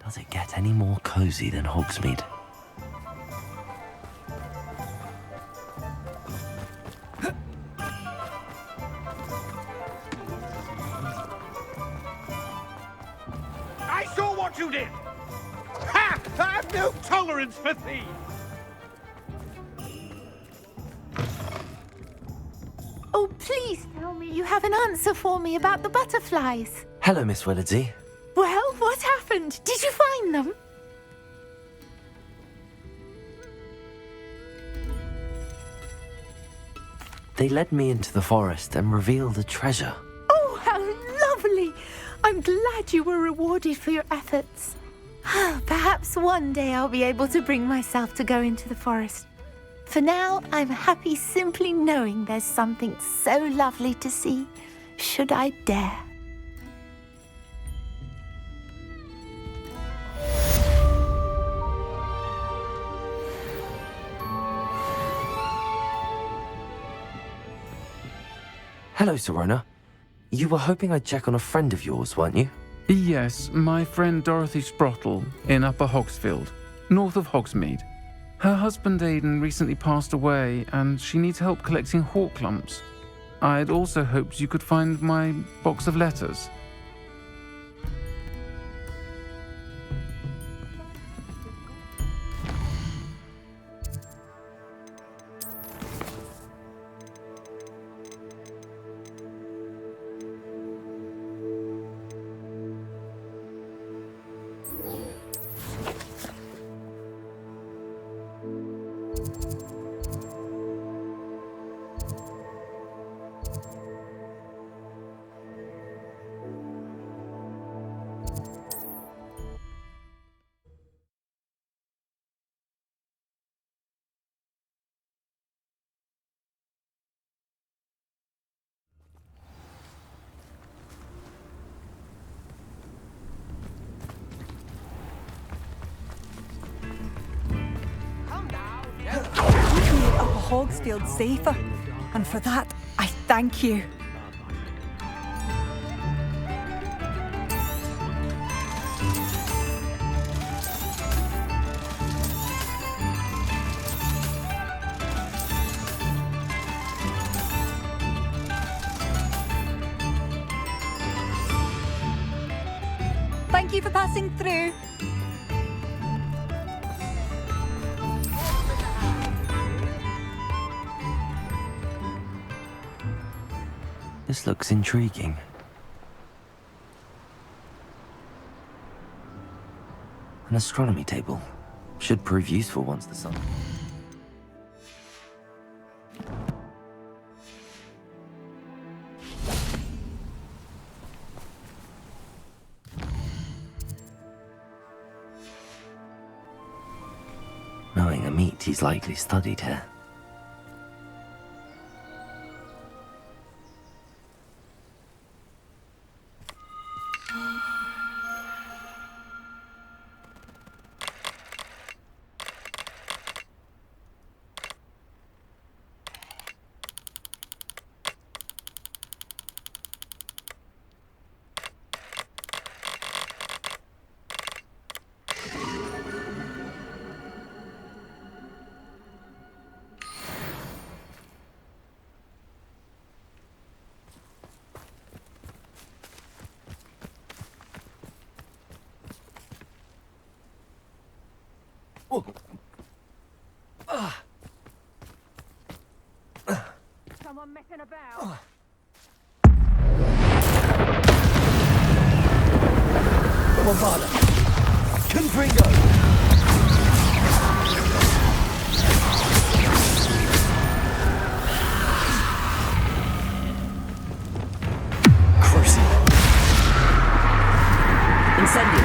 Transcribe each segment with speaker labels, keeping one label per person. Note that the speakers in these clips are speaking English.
Speaker 1: Does it get any more cozy than Hogsmeade?
Speaker 2: I saw what you did! Ha! I have no tolerance for thieves!
Speaker 3: Oh, please tell me you have an answer for me about the butterflies.
Speaker 1: Hello, Miss Willardsey.
Speaker 3: Well, what happened? Did you find them?
Speaker 1: They led me into the forest and revealed a treasure.
Speaker 3: Oh, how lovely! I'm glad you were rewarded for your efforts. Perhaps one day I'll be able to bring myself to go into the forest. For now, I'm happy simply knowing there's something so lovely to see, should I dare.
Speaker 1: Hello, Serona. You were hoping I'd check on a friend of yours, weren't you?
Speaker 4: Yes, my friend Dorothy Sprottle in Upper Hogsfield, north of Hogsmeade. Her husband Aidan recently passed away and she needs help collecting hawk lumps. I'd also hoped you could find my box of letters.
Speaker 5: You've made Upper Hogsfield safer, and for that, I thank you. Thank you for passing through.
Speaker 1: This looks intriguing. An astronomy table. Should prove useful once the sun... Knowing Amit, he's likely studied here.
Speaker 3: Someone messing about?
Speaker 6: Bombada! Confringo! Crucible! Incendio!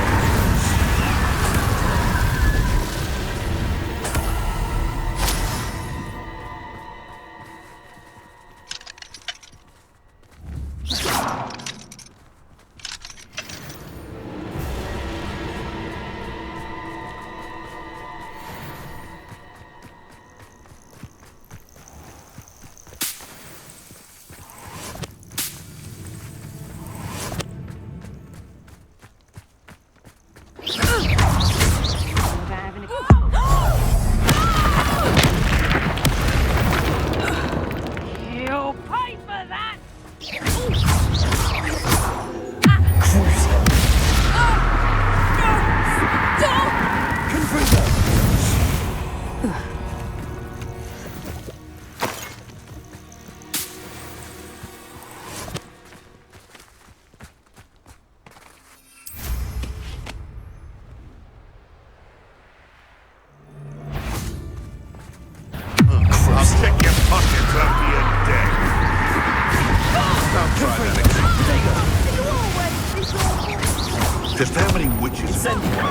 Speaker 7: Just how many witches?
Speaker 6: Incendio.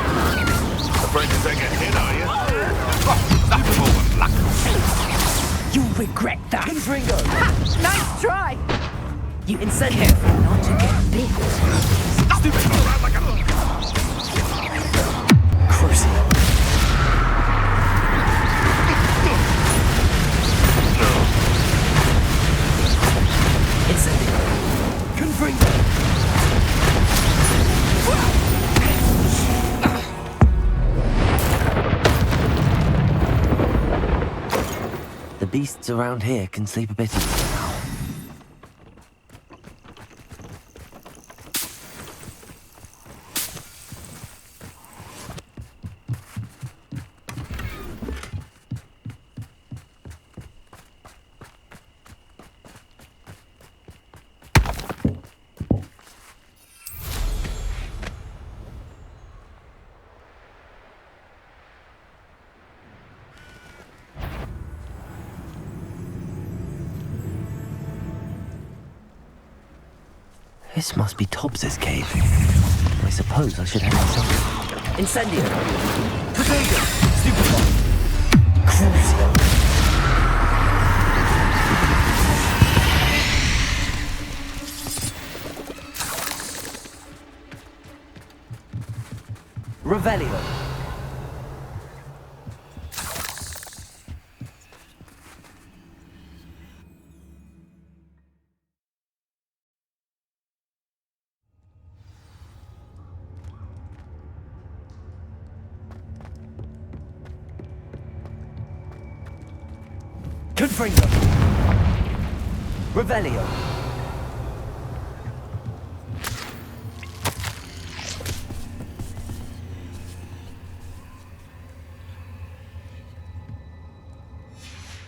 Speaker 7: Afraid to take a hit, are you? Oh, nothing more than luck.
Speaker 6: You'll regret that. Confringo.
Speaker 5: Nice try!
Speaker 6: You incendio. Careful not to get bit.
Speaker 7: Stupid around like a...
Speaker 6: Crucial. Incendio. Confringo.
Speaker 1: The beasts around here can sleep a bit easier now. This must be Tobbs's cave. I suppose I should head inside.
Speaker 6: Incendio. Potato. Stupefy. Crucial. Revelio. Confringo. Revelio.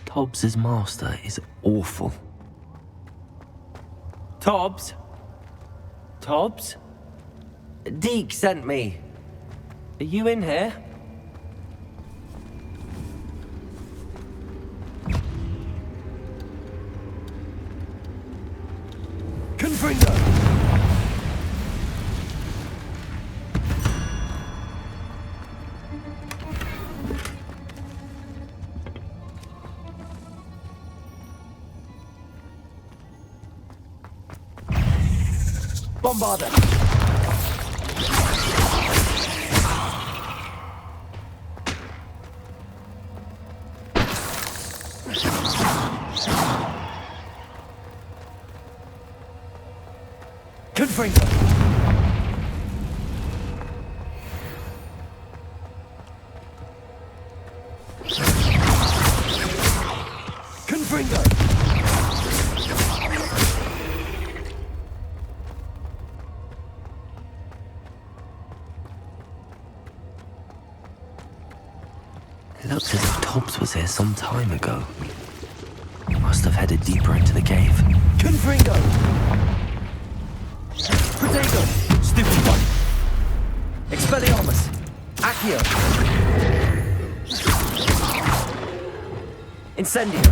Speaker 1: Tobbs's master is awful.
Speaker 6: Tobbs? Tobbs? Deke sent me. Are you in here? Confringo! Bombarder! Confringo! Confringo!
Speaker 1: It looks as if Tobbs was here some time ago. He must have headed deeper into the cave.
Speaker 6: Confringo! Protego! Stupefy! Expelliarmus! Accio! Incendio!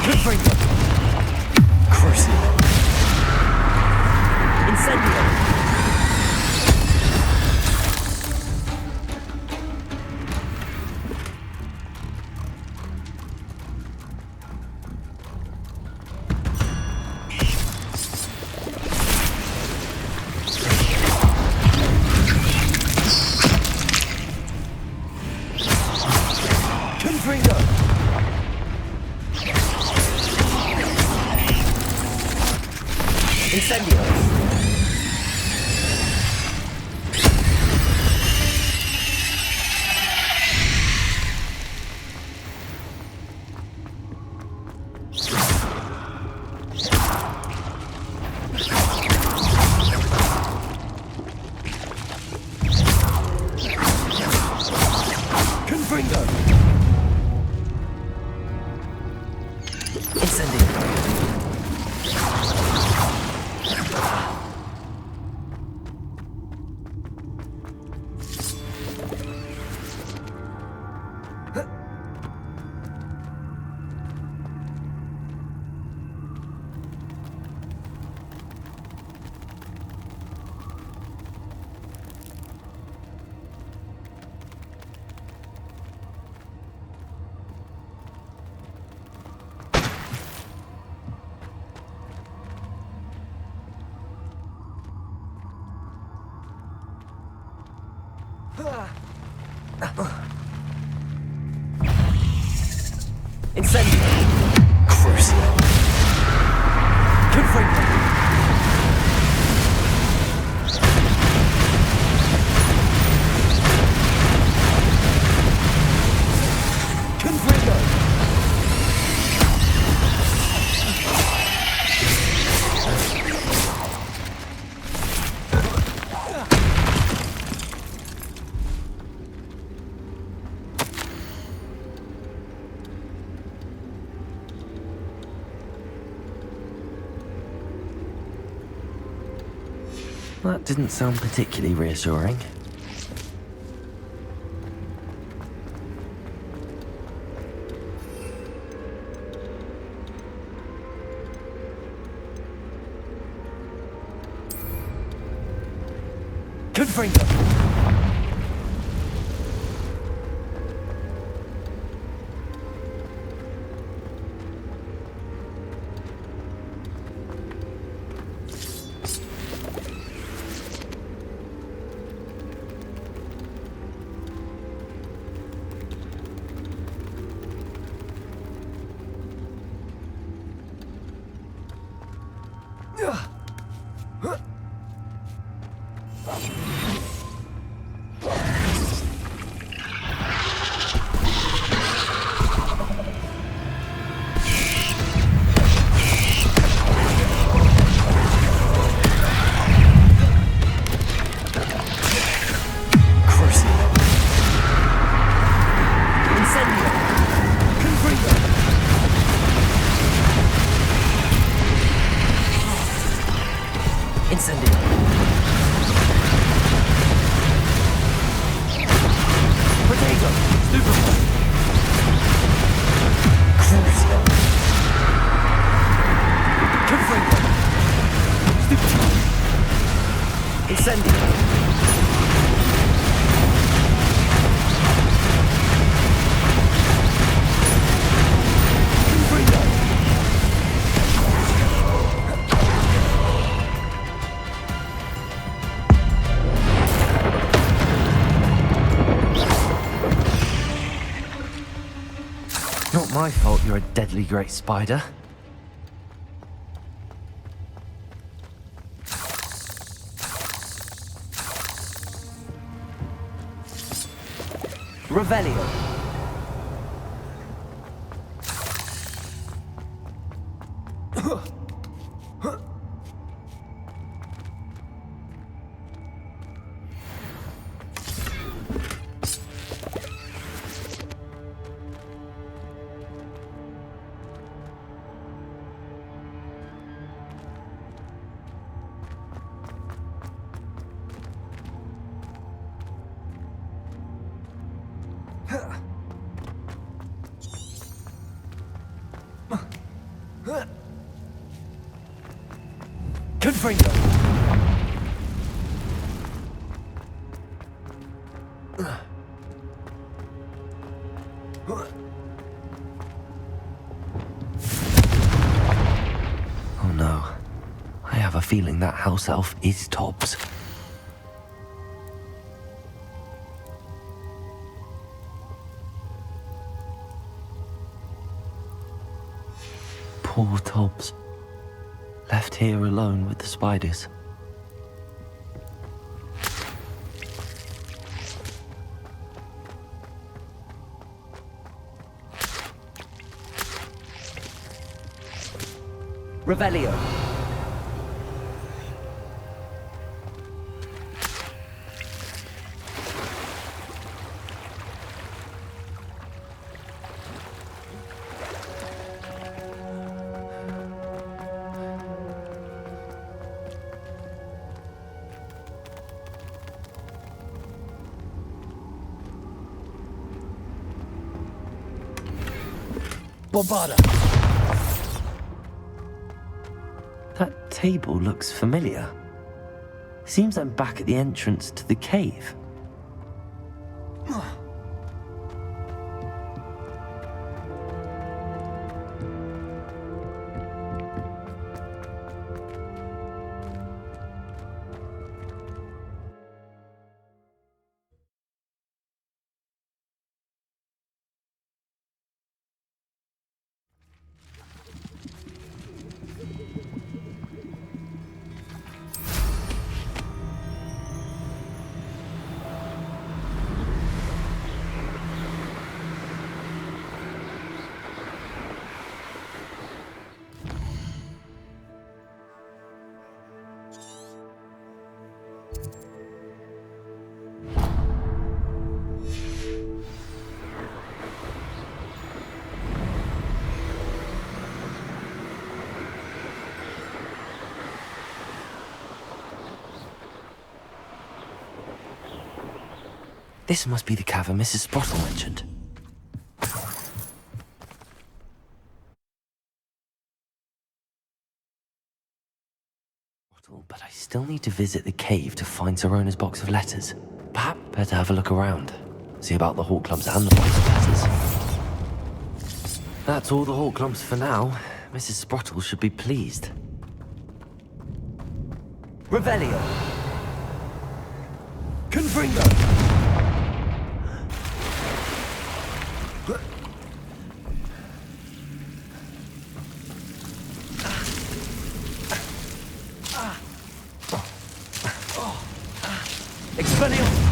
Speaker 6: Confringo! Crucial! Incendio! Confringo! Incendio! Confringo! Incendio!
Speaker 1: That didn't sound particularly reassuring.
Speaker 6: Confringo.
Speaker 1: Not my fault you're a deadly great spider.
Speaker 6: Revelio. Confringo.
Speaker 1: Oh no. I have a feeling that house elf is Tobbs. Poor Tobbs. Left here alone with the spiders.
Speaker 6: Revelio. Bobada.
Speaker 1: That table looks familiar. Seems I'm back at the entrance to the cave. This must be the cavern Mrs. Sprottle mentioned. But I still need to visit the cave to find Sorona's box of letters. Perhaps better have a look around. See about the Hawk Clumps and the box of letters. That's all the Hawk Clumps for now. Mrs. Sprottle should be pleased.
Speaker 6: Revelio. Confringo. Expelliarmus.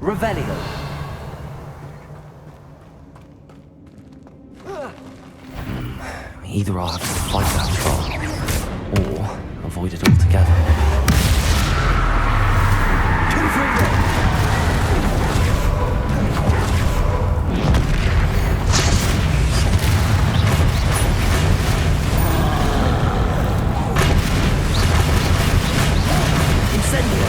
Speaker 6: Revelio.
Speaker 1: Either I'll have to fight that troll, or avoid it altogether.
Speaker 6: Confringo. Incendio.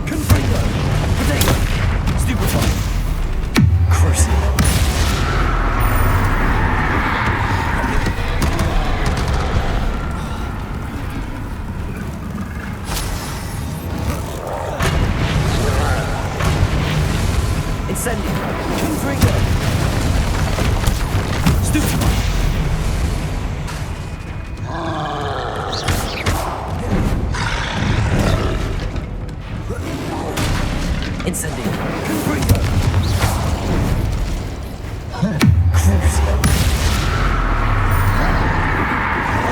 Speaker 6: Confringo. Potato. Stupefy. Crucible. Incendio. Confringo. Stupefy. Incendio. Confringo. Crucible.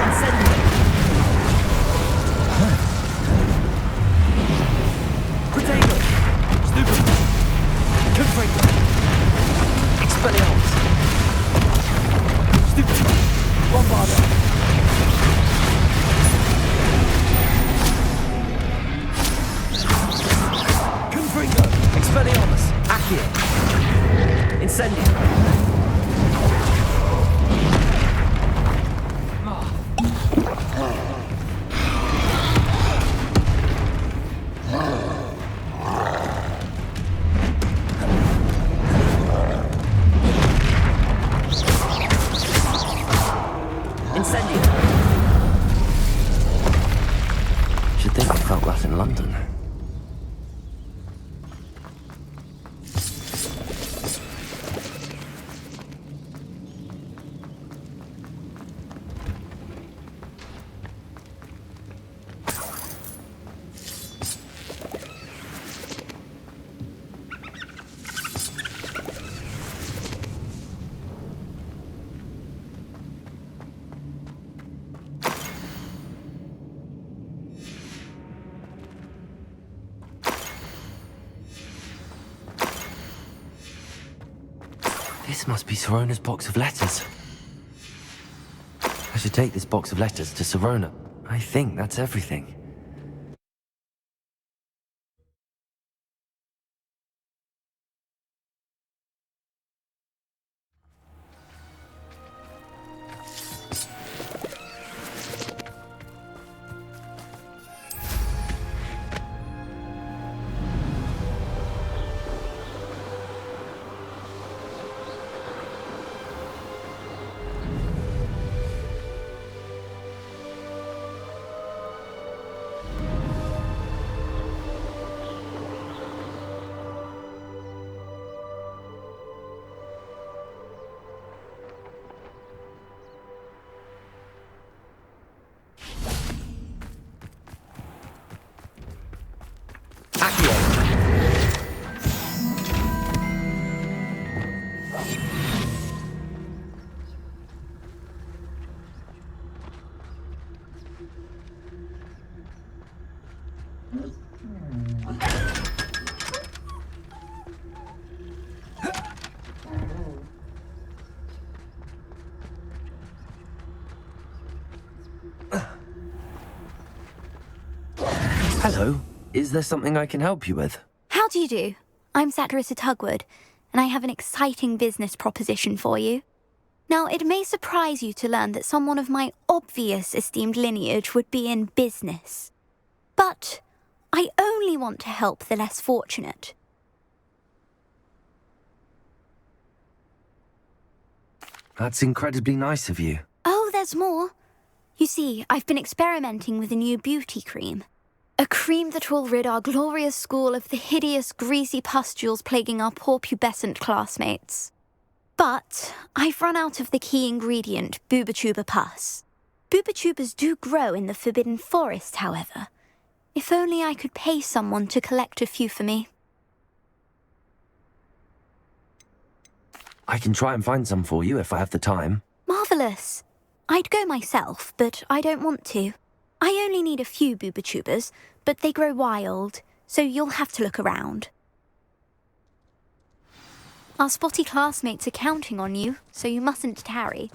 Speaker 6: Incendio. Potato. Stupefy. Confringo. Expelliarmus. Stupefy. Bombardo. Confringo. Expelliarmus. Accio. Incendio. Incendio.
Speaker 1: Should think I felt that in London. This must be Sorona's box of letters. I should take this box of letters to Sorona. I think that's everything. Hello. Is there something I can help you with?
Speaker 8: How do you do? I'm Satirissa Tugwood, and I have an exciting business proposition for you. Now, it may surprise you to learn that someone of my obvious esteemed lineage would be in business. But I only want to help the less fortunate.
Speaker 1: That's incredibly nice of you.
Speaker 8: Oh, there's more. You see, I've been experimenting with a new beauty cream. A cream that will rid our glorious school of the hideous, greasy pustules plaguing our poor pubescent classmates. But I've run out of the key ingredient, Booba-Tuba pus. Booba-Tubas do grow in the Forbidden Forest, however. If only I could pay someone to collect a few for me.
Speaker 1: I can try and find some for you if I have the time.
Speaker 8: Marvellous. I'd go myself, but I don't want to. I only need a few Booba-Tubas, but they grow wild, so you'll have to look around. Our spotty classmates are counting on you, so you mustn't tarry.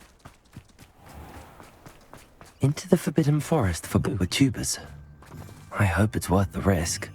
Speaker 1: Into the Forbidden Forest for Booba-Tubas. I hope it's worth the risk.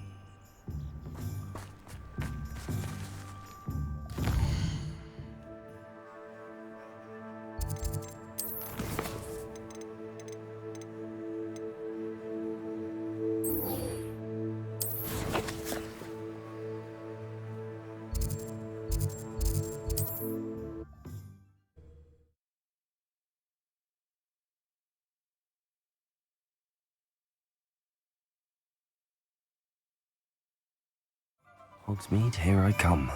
Speaker 1: Hogsmeade, here I come.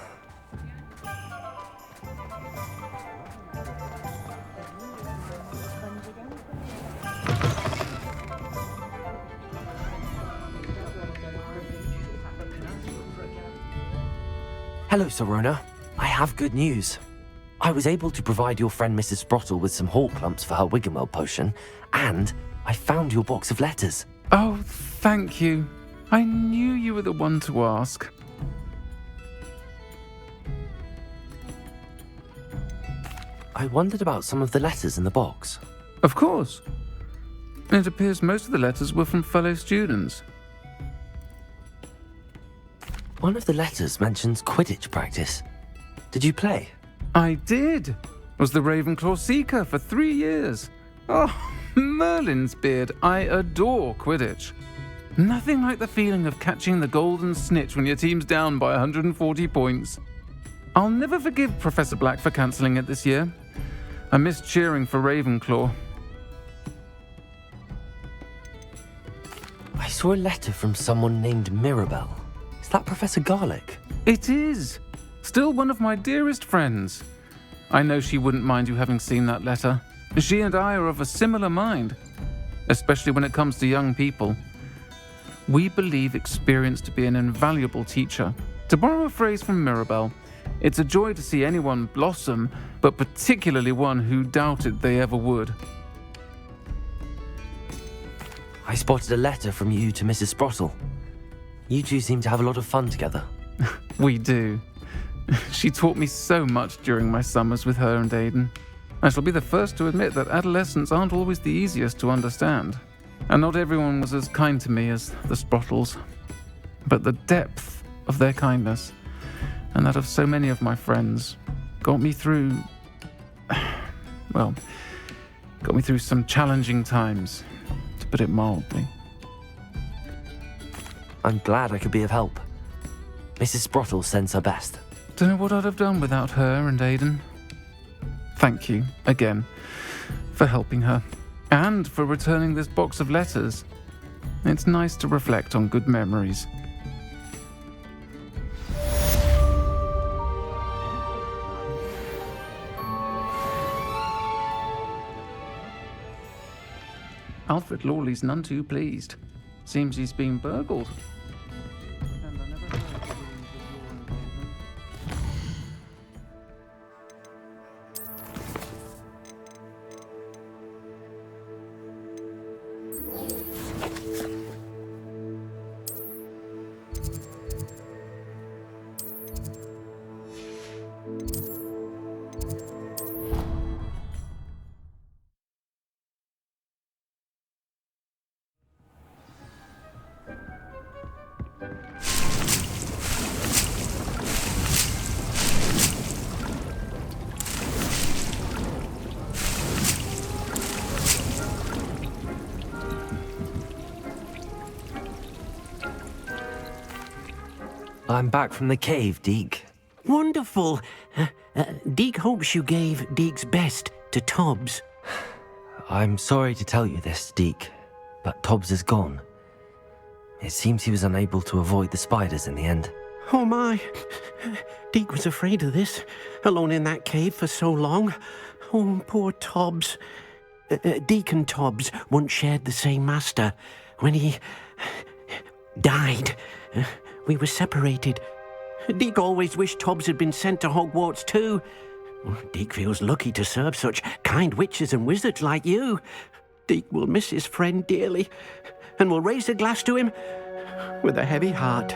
Speaker 1: Hello, Sirona. I have good news. I was able to provide your friend Mrs. Sprottle with some hawk lumps for her Wiggenweld potion, and I found your box of letters.
Speaker 4: Oh, thank you. I knew you were the one to ask.
Speaker 1: I wondered about some of the letters in the box.
Speaker 4: Of course. It appears most of the letters were from fellow students.
Speaker 1: One of the letters mentions Quidditch practice. Did you play?
Speaker 4: I did. Was the Ravenclaw Seeker for 3 years. Oh, Merlin's beard. I adore Quidditch. Nothing like the feeling of catching the golden snitch when your team's down by 140 points. I'll never forgive Professor Black for cancelling it this year. I missed cheering for Ravenclaw.
Speaker 1: I saw a letter from someone named Mirabelle. Is that Professor Garlick?
Speaker 4: It is. Still one of my dearest friends. I know she wouldn't mind you having seen that letter. She and I are of a similar mind, especially when it comes to young people. We believe experience to be an invaluable teacher. To borrow a phrase from Mirabelle, it's a joy to see anyone blossom, but particularly one who doubted they ever would.
Speaker 1: I spotted a letter from you to Mrs. Sprottle. You two seem to have a lot of fun together.
Speaker 4: We do. She taught me so much during my summers with her and Aidan. I shall be the first to admit that adolescents aren't always the easiest to understand. And not everyone was as kind to me as the Sprottles. But the depth of their kindness, and that of so many of my friends, got me through some challenging times, to put it mildly.
Speaker 1: I'm glad I could be of help. Mrs. Sprottle sends her best.
Speaker 4: Don't know what I'd have done without her and Aidan. Thank you, again, for helping her, and for returning this box of letters. It's nice to reflect on good memories. Alfred Lawley's none too pleased. Seems he's been burgled. And I never heard of the ruins of your involvement.
Speaker 1: I'm back from the cave, Deke.
Speaker 9: Wonderful. Deke hopes you gave Deke's best to Tobbs.
Speaker 1: I'm sorry to tell you this, Deke, but Tobbs is gone. It seems he was unable to avoid the spiders in the end.
Speaker 9: Oh my. Deke was afraid of this, alone in that cave for so long. Oh, poor Tobbs. Deke and Tobbs once shared the same master. When he died, we were separated. Deke always wished Tobbs had been sent to Hogwarts too. Deke feels lucky to serve such kind witches and wizards like you. Deke will miss his friend dearly, and will raise a glass to him with a heavy heart.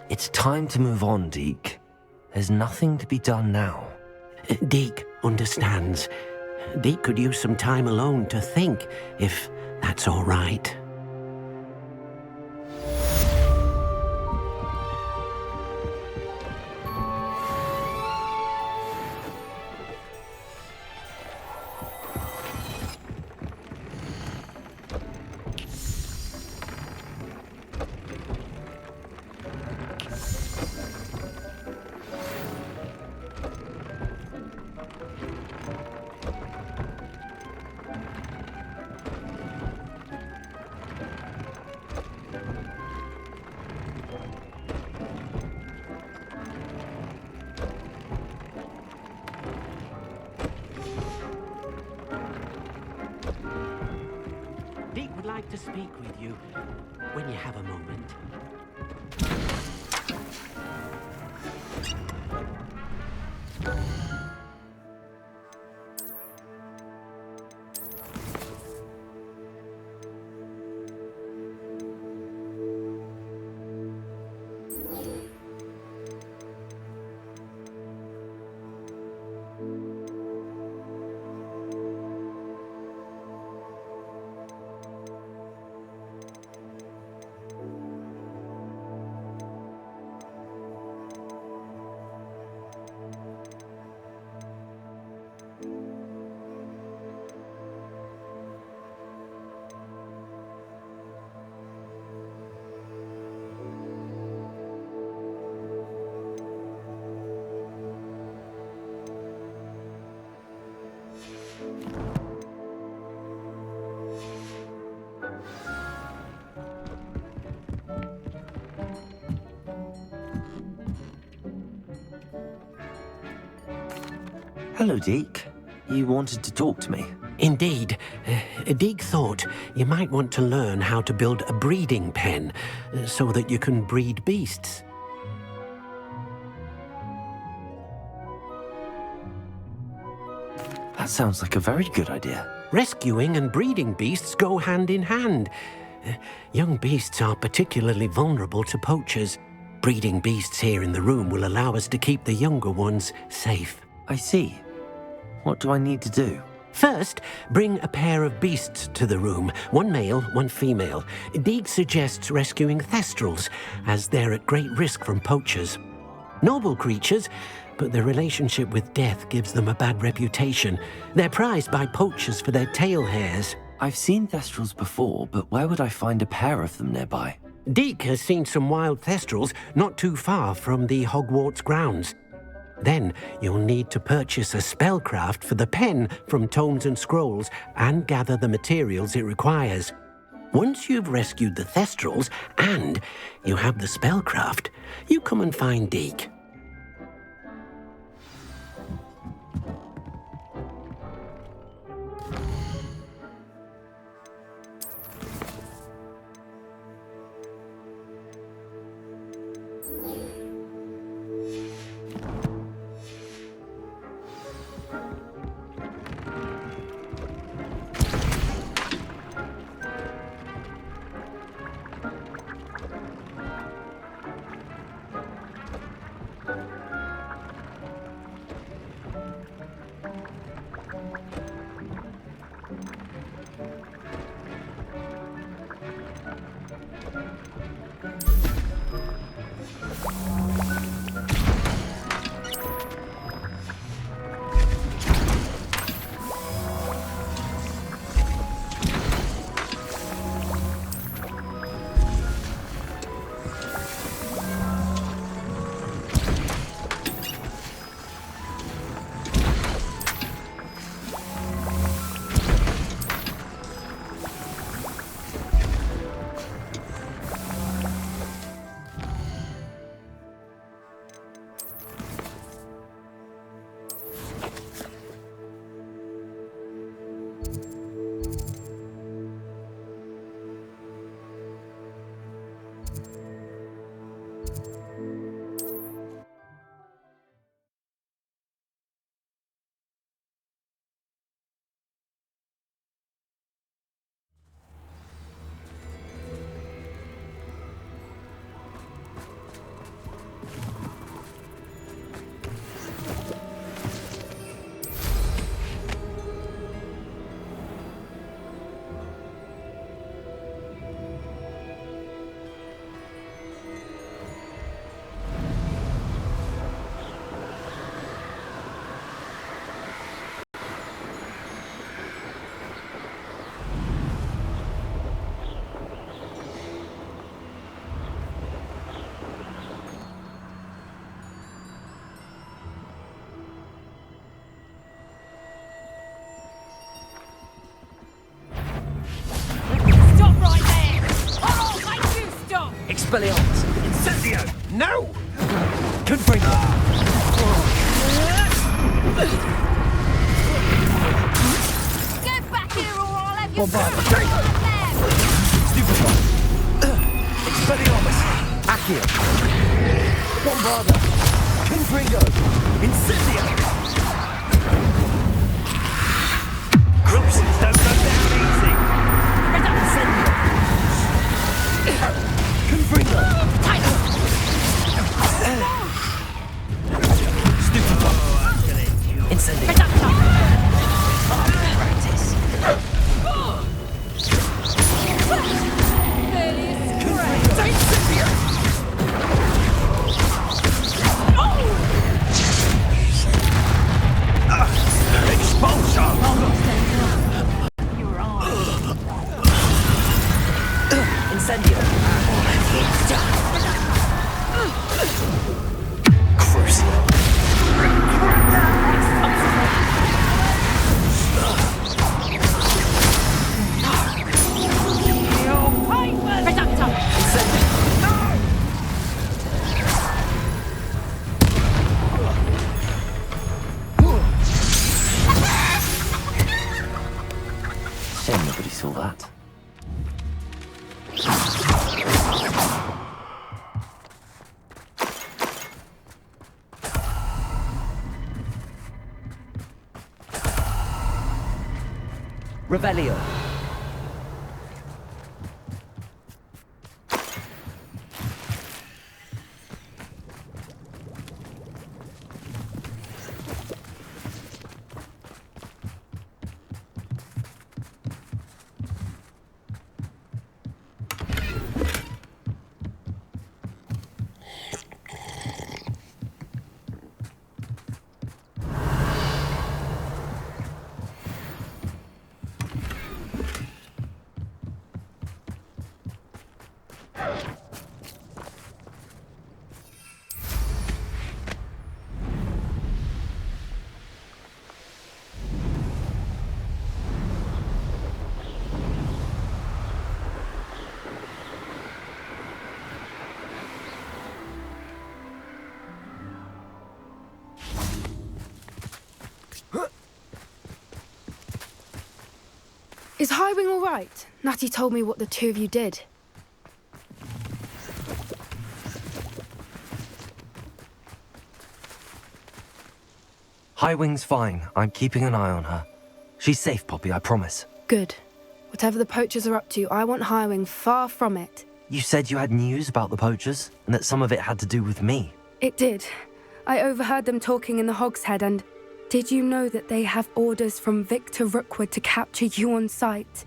Speaker 1: It's time to move on, Deke. There's nothing to be done now.
Speaker 9: Deke understands. Deke could use some time alone to think, if that's all right. Deke would like to speak with you when you have a moment.
Speaker 1: Hello, Deke. You wanted to talk to me?
Speaker 9: Indeed. Deke thought you might want to learn how to build a breeding pen so that you can breed beasts.
Speaker 1: That sounds like a very good idea.
Speaker 9: Rescuing and breeding beasts go hand in hand. Young beasts are particularly vulnerable to poachers. Breeding beasts here in the room will allow us to keep the younger ones safe.
Speaker 1: I see. What do I need to do?
Speaker 9: First, bring a pair of beasts to the room, one male, one female. Deke suggests rescuing thestrals, as they're at great risk from poachers. Noble creatures, but their relationship with death gives them a bad reputation. They're prized by poachers for their tail hairs.
Speaker 1: I've seen thestrals before, but where would I find a pair of them nearby?
Speaker 9: Deke has seen some wild thestrals not too far from the Hogwarts grounds. Then you'll need to purchase a spellcraft for the pen from Tomes and Scrolls and gather the materials it requires. Once you've rescued the thestrals and you have the spellcraft, you come and find Deke.
Speaker 6: Expelliarmus!
Speaker 2: Incendio! No!
Speaker 6: Confringo!
Speaker 8: Get back here or I'll have you
Speaker 6: Bombarda!
Speaker 8: there!
Speaker 6: Stupefy! Expelliarmus! Accio! Bombarda! Confringo! Incendio!
Speaker 2: Cruises don't go down easy.
Speaker 6: Incendio! Confringo! Stupefy! Incendio! Practice! Incendio! Crucio!
Speaker 1: Shame nobody saw that.
Speaker 6: Revelio!
Speaker 10: Is Highwing all right? Natty told me what the two of you did.
Speaker 1: Highwing's fine. I'm keeping an eye on her. She's safe, Poppy, I promise.
Speaker 10: Good. Whatever the poachers are up to, I want Highwing far from it.
Speaker 1: You said you had news about the poachers, and that some of it had to do with me.
Speaker 10: It did. I overheard them talking in the Hogshead, and did you know that they have orders from Victor Rookwood to capture you on sight?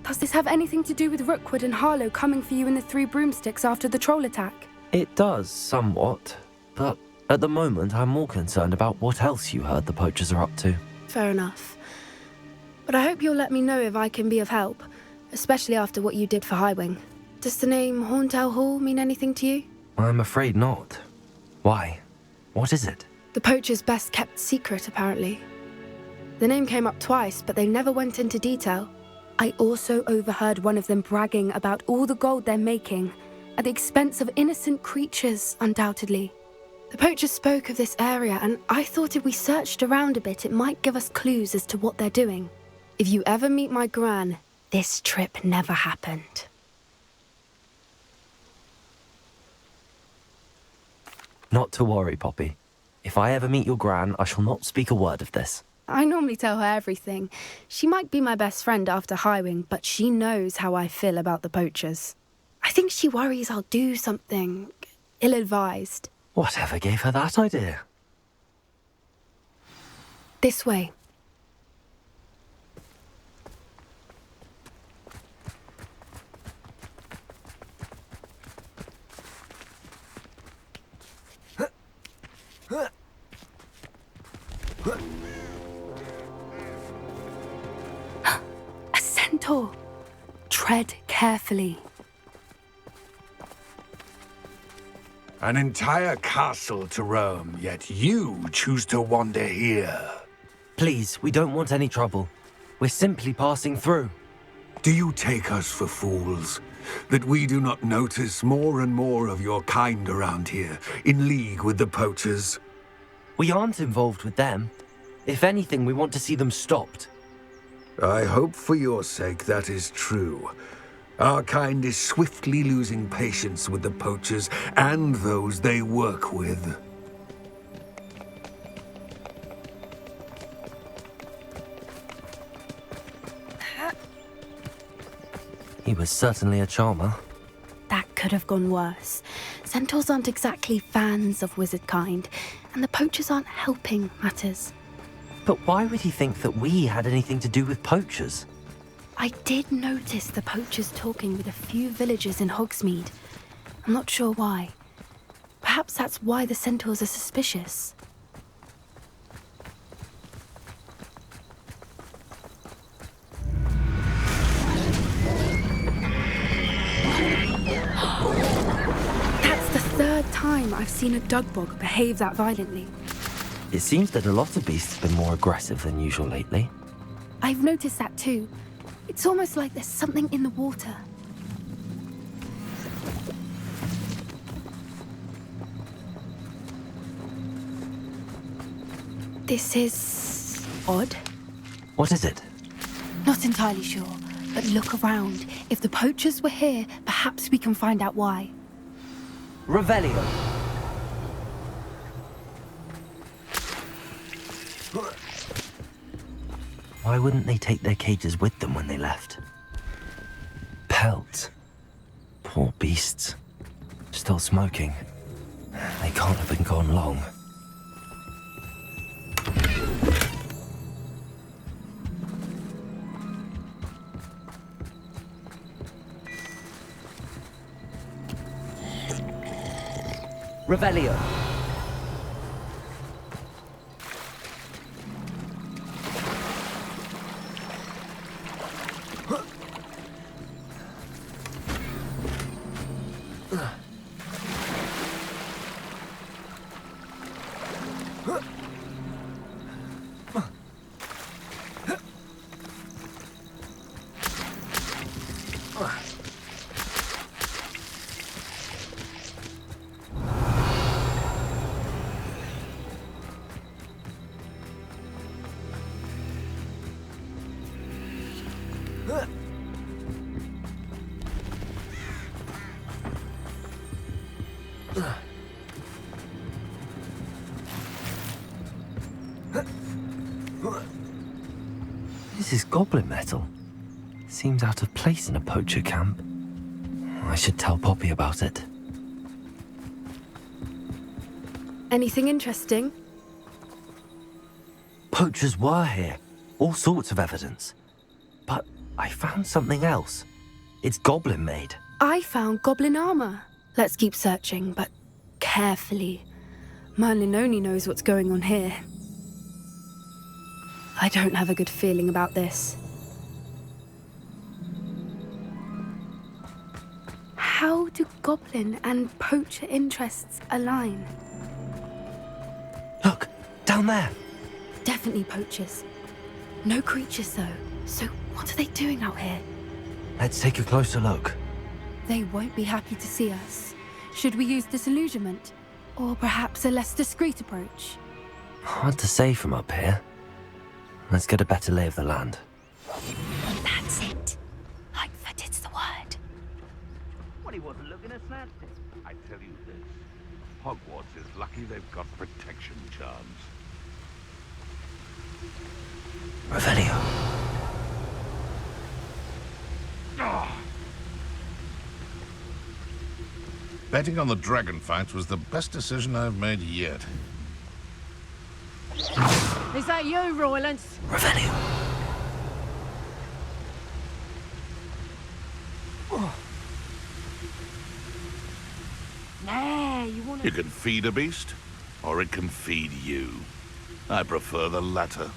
Speaker 10: Does this have anything to do with Rookwood and Harlow coming for you in the Three Broomsticks after the troll attack?
Speaker 1: It does, somewhat. But at the moment, I'm more concerned about what else you heard the poachers are up to.
Speaker 10: Fair enough. But I hope you'll let me know if I can be of help, especially after what you did for Highwing. Does the name Horntail Hall mean anything to you?
Speaker 1: I'm afraid not. Why? What is it?
Speaker 10: The poacher's best kept secret, apparently. The name came up twice, but they never went into detail. I also overheard one of them bragging about all the gold they're making, at the expense of innocent creatures, undoubtedly. The poacher spoke of this area, and I thought if we searched around a bit, it might give us clues as to what they're doing. If you ever meet my gran, this trip never happened.
Speaker 1: Not to worry, Poppy. If I ever meet your gran, I shall not speak a word of this.
Speaker 10: I normally tell her everything. She might be my best friend after Highwing, but she knows how I feel about the poachers. I think she worries I'll do something ill-advised.
Speaker 1: Whatever gave her that idea?
Speaker 10: This way. A centaur. Tread carefully.
Speaker 2: An entire castle to roam, yet you choose to wander here.
Speaker 1: Please, we don't want any trouble. We're simply passing through.
Speaker 11: Do you take us for fools? That we do not notice more and more of your kind around here, in league with the poachers?
Speaker 1: We aren't involved with them. If anything, we want to see them stopped.
Speaker 11: I hope for your sake that is true. Our kind is swiftly losing patience with the poachers and those they work with.
Speaker 1: He was certainly a charmer.
Speaker 10: That could have gone worse. Centaurs aren't exactly fans of wizard kind, and the poachers aren't helping matters.
Speaker 1: But why would he think that we had anything to do with poachers?
Speaker 10: I did notice the poachers talking with a few villagers in Hogsmeade. I'm not sure why. Perhaps that's why the centaurs are suspicious. That's the third time I've seen a dugbog behave that violently.
Speaker 1: It seems that a lot of beasts have been more aggressive than usual lately.
Speaker 10: I've noticed that too. It's almost like there's something in the water. This is odd.
Speaker 1: What is it?
Speaker 10: Not entirely sure, but look around. If the poachers were here, perhaps we can find out why.
Speaker 6: Revelio.
Speaker 1: Why wouldn't they take their cages with them when they left? Pelts. Poor beasts. Still smoking. They can't have been gone long.
Speaker 6: Revelio.
Speaker 1: This is goblin metal. Seems out of place in a poacher camp. I should tell Poppy about it.
Speaker 10: Anything interesting?
Speaker 1: Poachers were here. All sorts of evidence. But I found something else. It's goblin made.
Speaker 10: I found goblin armor. Let's keep searching, but carefully. Merlin only knows what's going on here. I don't have a good feeling about this. How do goblin and poacher interests align?
Speaker 1: Look, down there.
Speaker 10: Definitely poachers. No creatures, though. So what are they doing out here?
Speaker 1: Let's take a closer look.
Speaker 10: They won't be happy to see us. Should we use disillusionment? Or perhaps a less discreet approach?
Speaker 1: Hard to say from up here. Let's get a better lay of the land.
Speaker 10: That's it. Lightfooted's the word.
Speaker 2: What, he wasn't looking at that?
Speaker 7: I tell you this, Hogwarts is lucky they've got protection charms.
Speaker 1: Revelio.
Speaker 7: Betting on the dragon fights was the best decision I've made yet.
Speaker 12: Is that you, Roylance?
Speaker 1: Revelio.
Speaker 12: Nah, you wanna...
Speaker 7: You can feed a beast, or it can feed you. I prefer the latter.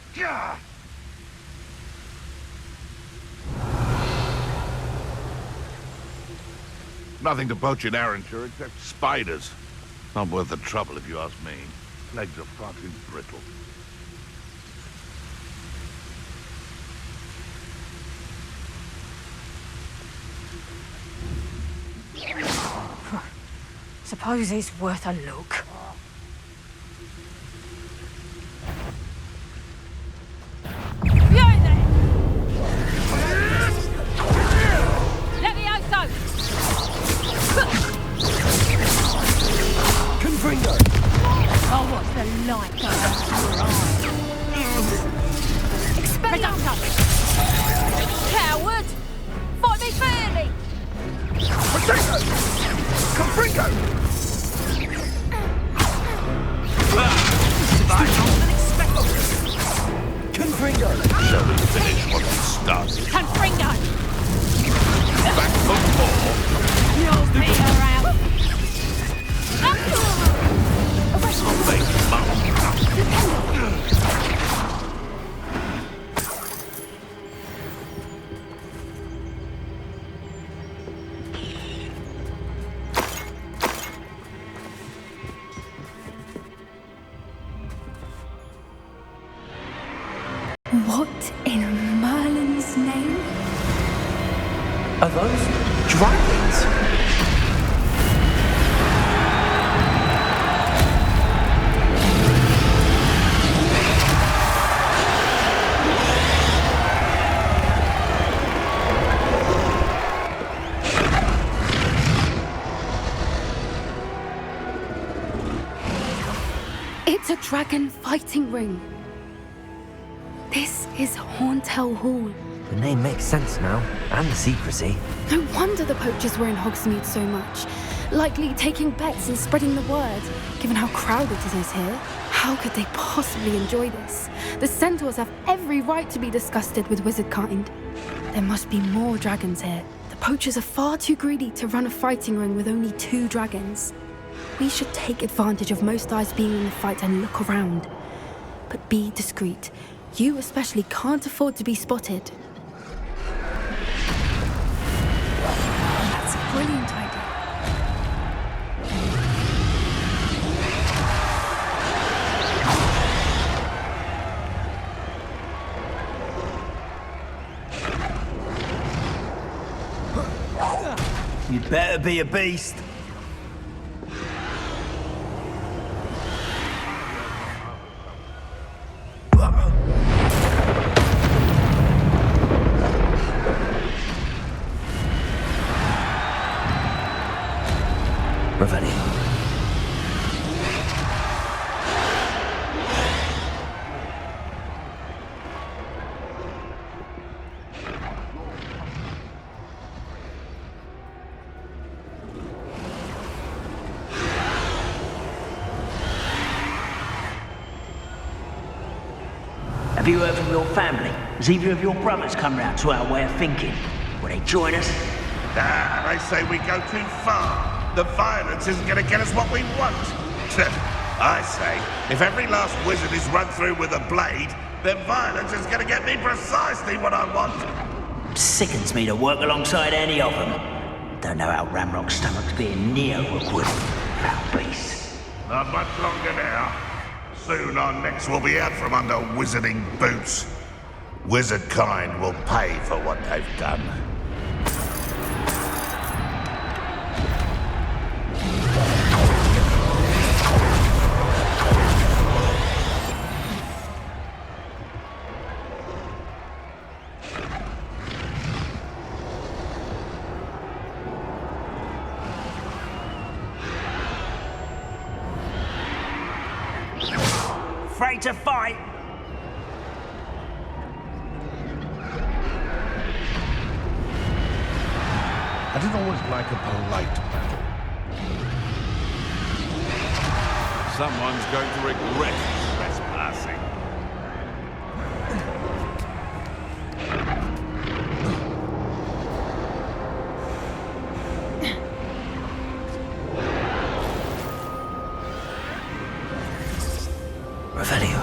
Speaker 7: Nothing to poach in Arranshire except spiders. Not worth the trouble if you ask me. Legs are far too brittle.
Speaker 12: Suppose it's worth a look. Behind there! Levioso!
Speaker 1: Confringo!
Speaker 12: Oh, what's the light going on in your eyes? Expelliarmus! Coward! Fight me fairly!
Speaker 2: Potato! Confringo!
Speaker 1: Confringo!
Speaker 7: Shall we finish what we started?
Speaker 12: Confringo!
Speaker 7: Back for more?
Speaker 12: You'll be around!
Speaker 7: I'll make mum.
Speaker 10: What in Merlin's name?
Speaker 1: Are those dragons?
Speaker 10: It's a dragon fighting ring. This is Hauntel Hall.
Speaker 1: The name makes sense now, and the secrecy.
Speaker 10: No wonder the poachers were in Hogsmeade so much. Likely taking bets and spreading the word, given how crowded it is here. How could they possibly enjoy this? The centaurs have every right to be disgusted with wizard kind. There must be more dragons here. The poachers are far too greedy to run a fighting ring with only 2 dragons. We should take advantage of most eyes being in the fight and look around. But be discreet. You especially can't afford to be spotted. That's a brilliant idea.
Speaker 6: You'd better be a beast.
Speaker 1: Revelio.
Speaker 13: Have you heard from your family? Has either of your brothers come round to our way of thinking? Will they join us?
Speaker 7: Ah, they say we go too far. The violence isn't going to get us what we want. I say, if every last wizard is run through with a blade, then violence is going to get me precisely what I want.
Speaker 13: Sickens me to work alongside any of them. Don't know how Ramrock's stomach's being neo-equipped. Foul beast.
Speaker 7: Not much longer now. Soon our necks will be out from under wizarding boots. Wizard kind will pay for what they've done.
Speaker 13: Afraid to fight?
Speaker 7: I didn't always like a polite battle. Someone's going to regret trespassing.
Speaker 1: Revelio.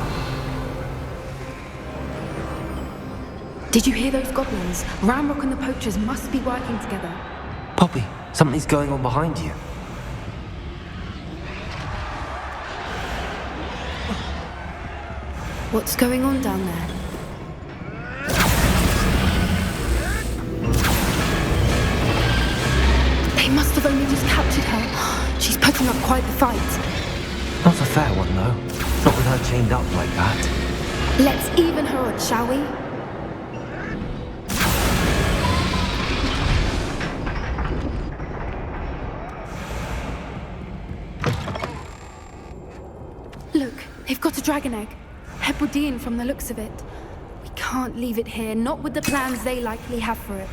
Speaker 10: Did you hear those goblins? Ramrock and the poachers must be working together.
Speaker 1: Poppy, something's going on behind you.
Speaker 10: What's going on down there? They must have only just captured her. She's putting up quite the fight.
Speaker 1: Not a fair one, though. Not with her chained up like that.
Speaker 10: Let's even her odds, shall we? Look, they've got a dragon egg. Hebridean from the looks of it. We can't leave it here, not with the plans they likely have for it.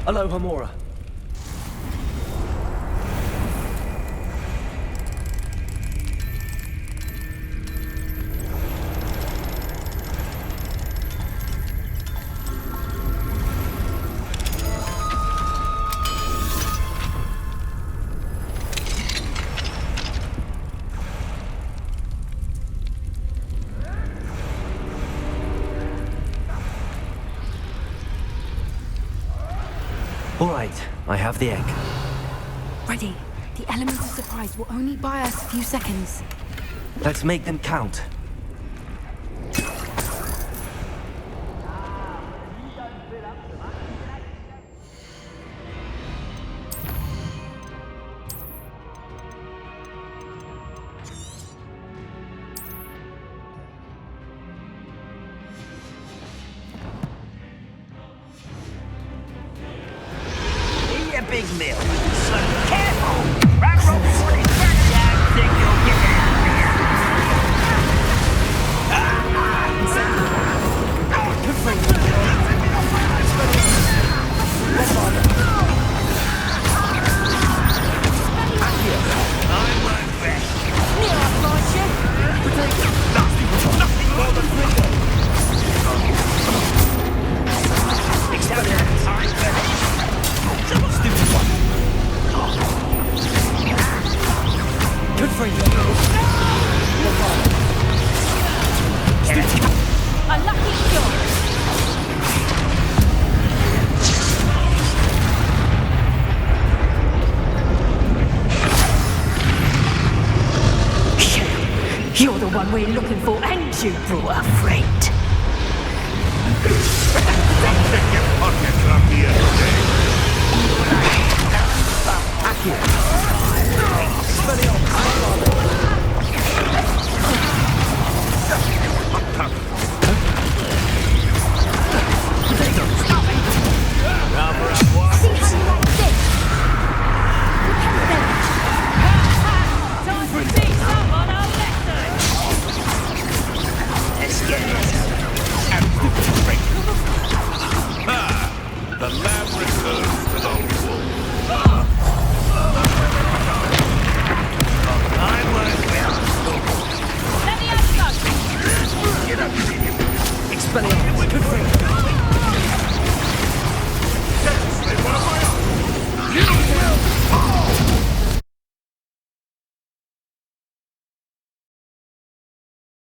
Speaker 1: Hello, Hamora. All right, I have the egg.
Speaker 10: Ready. The element of surprise will only buy us a few seconds.
Speaker 1: Let's make them count.
Speaker 13: Big meal. So careful! Ramrock's on his back down, think you'll get out of here. I'm my best. Nothing more than
Speaker 1: Good for you.
Speaker 12: A lucky shot. You're the one we're looking for, and you brought a friend.
Speaker 7: Pick your pockets up here today. The lab returns to the wolf. I won't
Speaker 12: Let me have some.
Speaker 7: get up here.
Speaker 1: Expelliarmus, good for you.
Speaker 7: Seriously, what am I on? You will